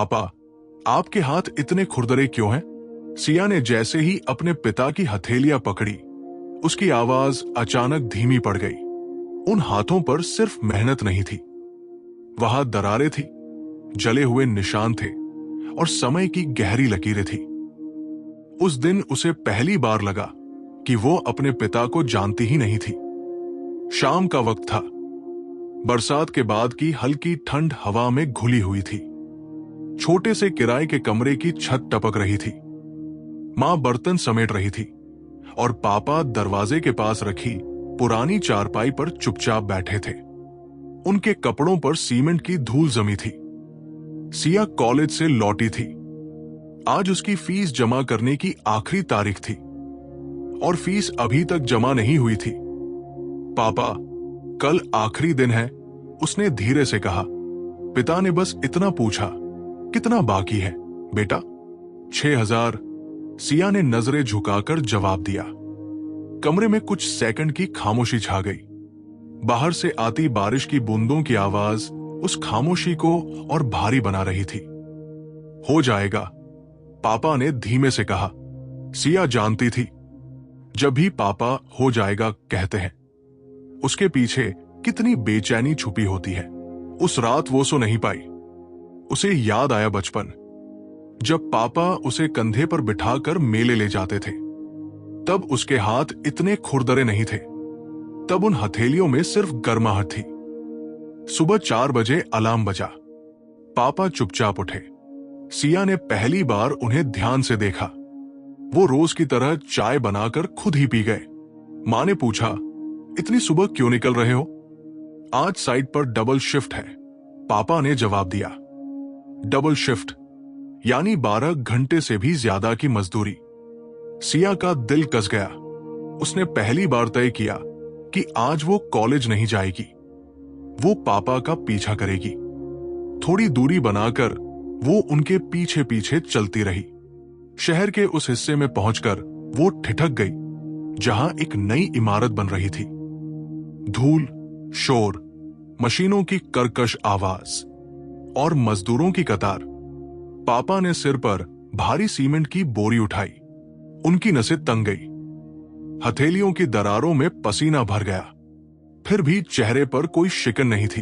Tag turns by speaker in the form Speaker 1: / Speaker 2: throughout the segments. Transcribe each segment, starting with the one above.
Speaker 1: पापा, आपके हाथ इतने खुरदरे क्यों हैं? सिया ने जैसे ही अपने पिता की हथेलियां पकड़ी, उसकी आवाज अचानक धीमी पड़ गई। उन हाथों पर सिर्फ मेहनत नहीं थी, वहां दरारें थी, जले हुए निशान थे और समय की गहरी लकीरें थी। उस दिन उसे पहली बार लगा कि वो अपने पिता को जानती ही नहीं थी। शाम का वक्त था। बरसात के बाद की हल्की ठंड हवा में घुली हुई थी। छोटे से किराए के कमरे की छत टपक रही थी। मां बर्तन समेट रही थी और पापा दरवाजे के पास रखी पुरानी चारपाई पर चुपचाप बैठे थे। उनके कपड़ों पर सीमेंट की धूल जमी थी। सिया कॉलेज से लौटी थी। आज उसकी फीस जमा करने की आखिरी तारीख थी और फीस अभी तक जमा नहीं हुई थी। पापा, कल आखिरी दिन है, उसने धीरे से कहा। पिता ने बस इतना पूछा, कितना बाकी है बेटा? 6,000। सिया ने नजरें झुकाकर जवाब दिया। कमरे में कुछ सेकंड की खामोशी छा गई। बाहर से आती बारिश की बूंदों की आवाज उस खामोशी को और भारी बना रही थी। हो जाएगा, पापा ने धीमे से कहा। सिया जानती थी, जब भी पापा हो जाएगा कहते हैं, उसके पीछे कितनी बेचैनी छुपी होती है। उस रात वो सो नहीं पाई। उसे याद आया बचपन, जब पापा उसे कंधे पर बिठाकर मेले ले जाते थे। तब उसके हाथ इतने खुरदरे नहीं थे। तब उन हथेलियों में सिर्फ गर्माहट थी। सुबह 4 बजे अलार्म बजा। पापा चुपचाप उठे। सिया ने पहली बार उन्हें ध्यान से देखा। वो रोज की तरह चाय बनाकर खुद ही पी गए। मां ने पूछा, इतनी सुबह क्यों निकल रहे हो? आज साइट पर डबल शिफ्ट है, पापा ने जवाब दिया। डबल शिफ्ट यानी 12 घंटे से भी ज्यादा की मजदूरी। सिया का दिल कस गया। उसने पहली बार तय किया कि आज वो कॉलेज नहीं जाएगी। वो पापा का पीछा करेगी। थोड़ी दूरी बनाकर वो उनके पीछे पीछे चलती रही। शहर के उस हिस्से में पहुंचकर वो ठिठक गई जहां एक नई इमारत बन रही थी। धूल, शोर, मशीनों की कर्कश आवाज और मजदूरों की कतार। पापा ने सिर पर भारी सीमेंट की बोरी उठाई। उनकी नसें तंग गई। हथेलियों की दरारों में पसीना भर गया। फिर भी चेहरे पर कोई शिकन नहीं थी।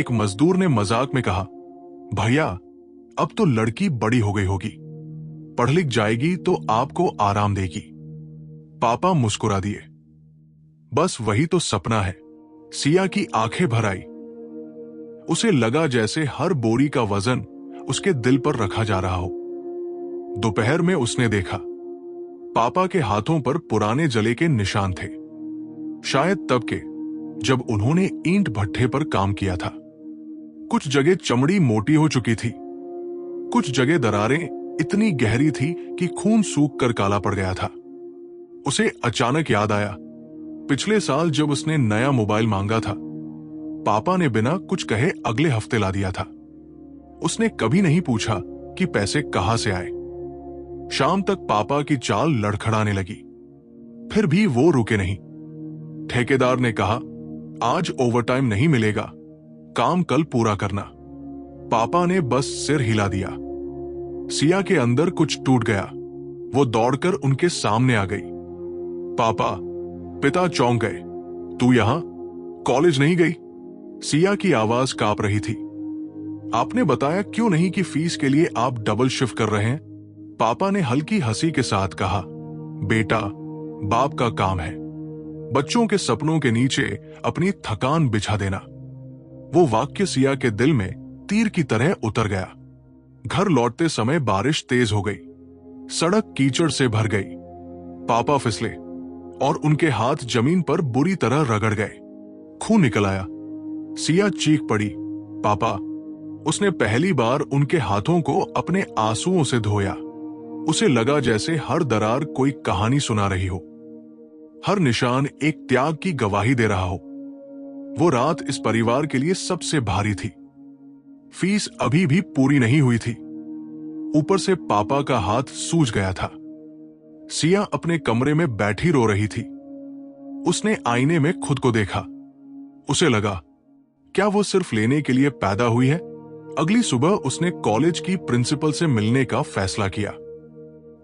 Speaker 1: एक मजदूर ने मजाक में कहा, भैया, अब तो लड़की बड़ी हो गई होगी, पढ़ लिख जाएगी तो आपको आराम देगी। पापा मुस्कुरा दिए। बस वही तो सपना है। सिया की आंखें भर आई। उसे लगा जैसे हर बोरी का वजन उसके दिल पर रखा जा रहा हो। दोपहर में उसने देखा, पापा के हाथों पर पुराने जले के निशान थे, शायद तब के जब उन्होंने ईंट भट्ठे पर काम किया था। कुछ जगह चमड़ी मोटी हो चुकी थी, कुछ जगह दरारें इतनी गहरी थी कि खून सूख कर काला पड़ गया था। उसे अचानक याद आया, पिछले साल जब उसने नया मोबाइल मांगा था, पापा ने बिना कुछ कहे अगले हफ्ते ला दिया था। उसने कभी नहीं पूछा कि पैसे कहां से आए। शाम तक पापा की चाल लड़खड़ाने लगी। फिर भी वो रुके नहीं। ठेकेदार ने कहा, आज ओवरटाइम नहीं मिलेगा, काम कल पूरा करना। पापा ने बस सिर हिला दिया। सिया के अंदर कुछ टूट गया। वो दौड़कर उनके सामने आ गई। पापा, पिता चौंक गए। तू यहां कॉलेज नहीं गई? सिया की आवाज कांप रही थी। आपने बताया क्यों नहीं कि फीस के लिए आप डबल शिफ्ट कर रहे हैं? पापा ने हल्की हंसी के साथ कहा, बेटा, बाप का काम है बच्चों के सपनों के नीचे अपनी थकान बिछा देना। वो वाक्य सिया के दिल में तीर की तरह उतर गया। घर लौटते समय बारिश तेज हो गई। सड़क कीचड़ से भर गई। पापा फिसले और उनके हाथ जमीन पर बुरी तरह रगड़ गए। खून निकल आया। सिया चीख पड़ी, पापा। उसने पहली बार उनके हाथों को अपने आंसुओं से धोया। उसे लगा जैसे हर दरार कोई कहानी सुना रही हो, हर निशान एक त्याग की गवाही दे रहा हो। वो रात इस परिवार के लिए सबसे भारी थी। फीस अभी भी पूरी नहीं हुई थी। ऊपर से पापा का हाथ सूज गया था। सिया अपने कमरे में बैठी रो रही थी। उसने आईने में खुद को देखा। उसे लगा, क्या वो सिर्फ लेने के लिए पैदा हुई है अगली सुबह उसने कॉलेज की प्रिंसिपल से मिलने का फैसला किया।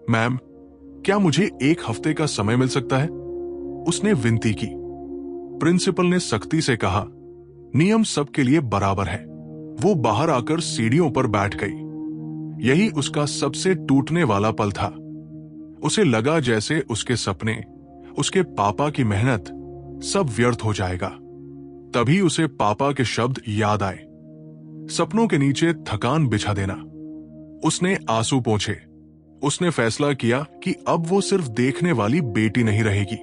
Speaker 1: मैम, क्या मुझे 1 हफ्ते का समय मिल सकता है? उसने विनती की। प्रिंसिपल ने सख्ती से कहा, नियम सबके लिए बराबर है। वो बाहर आकर सीढ़ियों पर बैठ गई। यही उसका सबसे टूटने वाला पल था। उसे लगा जैसे उसके सपने, उसके पापा की मेहनत सब व्यर्थ हो जाएगा। तभी उसे पापा के शब्द याद आए, सपनों के नीचे थकान बिछा देना। उसने आंसू पोंछे। उसने फैसला किया कि अब वो सिर्फ देखने वाली बेटी नहीं रहेगी।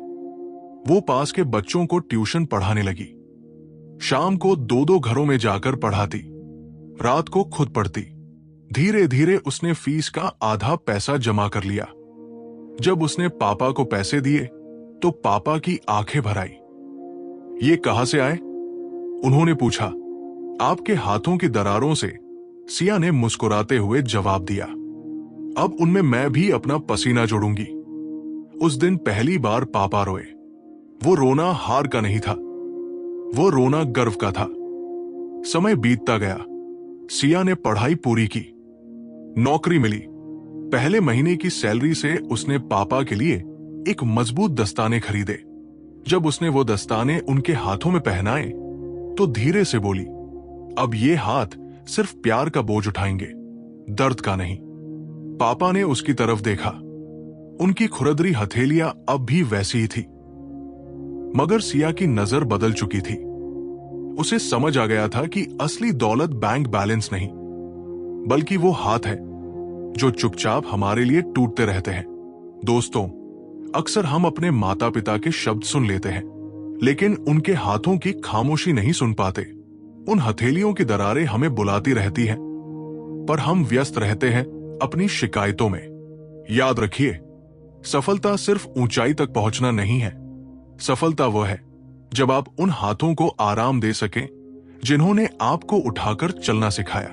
Speaker 1: वो पास के बच्चों को ट्यूशन पढ़ाने लगी। शाम को 2-2 घरों में जाकर पढ़ाती, रात को खुद पढ़ती। धीरे धीरे उसने फीस का आधा पैसा जमा कर लिया। जब उसने पापा को पैसे दिए तो पापा की आंखें भर आई। ये कहां से आए? उन्होंने पूछा। आपके हाथों की दरारों से, सिया ने मुस्कुराते हुए जवाब दिया। अब उनमें मैं भी अपना पसीना जोड़ूंगी। उस दिन पहली बार पापा रोए। वो रोना हार का नहीं था, वो रोना गर्व का था। समय बीतता गया। सिया ने पढ़ाई पूरी की, नौकरी मिली। पहले महीने की सैलरी से उसने पापा के लिए एक मजबूत दस्ताने खरीदे। जब उसने वो दस्ताने उनके हाथों में पहनाए तो धीरे से बोली, अब ये हाथ सिर्फ प्यार का बोझ उठाएंगे, दर्द का नहीं। पापा ने उसकी तरफ देखा। उनकी खुरदरी हथेलियां अब भी वैसी ही थी, मगर सिया की नजर बदल चुकी थी। उसे समझ आ गया था कि असली दौलत बैंक बैलेंस नहीं, बल्कि वो हाथ है जो चुपचाप हमारे लिए टूटते रहते हैं। दोस्तों, अक्सर हम अपने माता पिता के शब्द सुन लेते हैं, लेकिन उनके हाथों की खामोशी नहीं सुन पाते। उन हथेलियों की दरारें हमें बुलाती रहती हैं, पर हम व्यस्त रहते हैं अपनी शिकायतों में। याद रखिए, सफलता सिर्फ ऊंचाई तक पहुंचना नहीं है। सफलता वह है जब आप उन हाथों को आराम दे सकें जिन्होंने आपको उठाकर चलना सिखाया।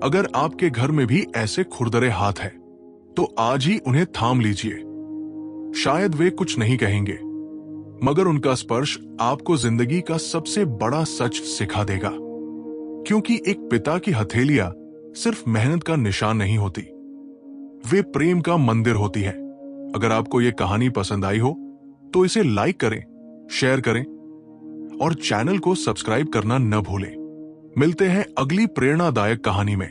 Speaker 1: अगर आपके घर में भी ऐसे खुरदरे हाथ हैं, तो आज ही उन्हें थाम लीजिए। शायद वे कुछ नहीं कहेंगे, मगर उनका स्पर्श आपको जिंदगी का सबसे बड़ा सच सिखा देगा। क्योंकि एक पिता की हथेलियां सिर्फ मेहनत का निशान नहीं होती, वे प्रेम का मंदिर होती है। अगर आपको यह कहानी पसंद आई हो तो इसे लाइक करें, शेयर करें और चैनल को सब्सक्राइब करना न भूलें। मिलते हैं अगली प्रेरणादायक कहानी में।